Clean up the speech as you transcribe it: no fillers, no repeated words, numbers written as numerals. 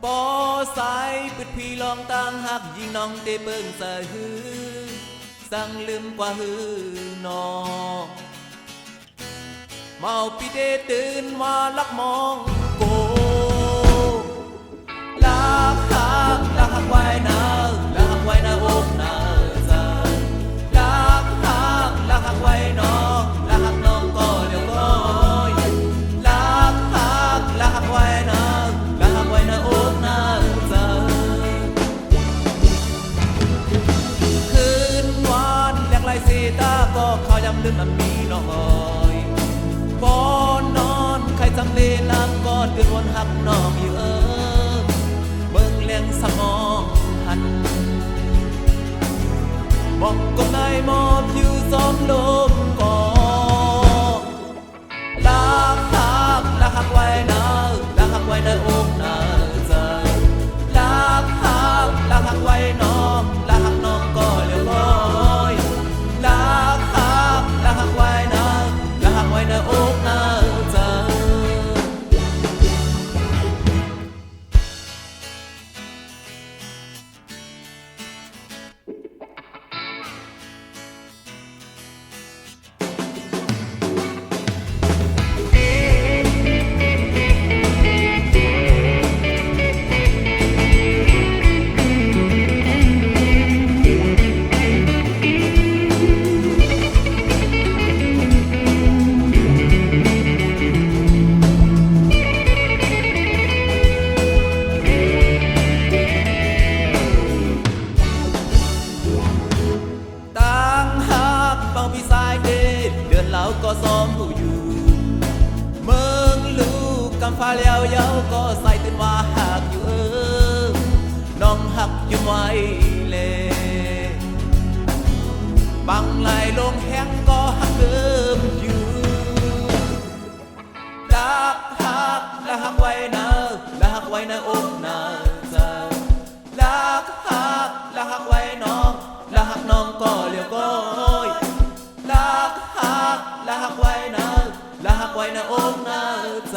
ปอสายปิดพี่ลองต่างหักยิงน้องเตเปิงสะฮือสั่งลืมกว่าฮือนอเมาปีเดตื่นมาลักมองโกลักไว้นะลักไว้นะโอกนะใจลักไว้น้องลักน้องก็เดี๋ยวก็ลักไว้นะลักไว้นะโอกนะใจคืนวานแหลกไหลสีตาก็เขาย้ำลืมมันมีน้อยบ่นอนใครจำเลน้ำก็เดือดวนหักน้องอยู่เบิ่งเลี้ยงสมองหันบอกกบนายมอบอยู่ซ้อมลมก่อลักไว้นะลักไว้นะอกนะใจลักไว้น้องลักน้องก็เลี้ยวก้อยลักไว้นะลักไว้นะอกนะใจก็ซ้อมผู้อยู่เมืองลูกกำฟ้าเลี้ยวเย้าก็ใส่ตื่นว่าหักอยู่น้องหักอยู่ไว้เลยบังไหลลงแห้งก็หักเดิมอยู่ลักไว้นะลักไว้นะอกนะใจลักไว้น้องลักน้องก็เลี้ยวก้อยลักไว้นะอกนะใจ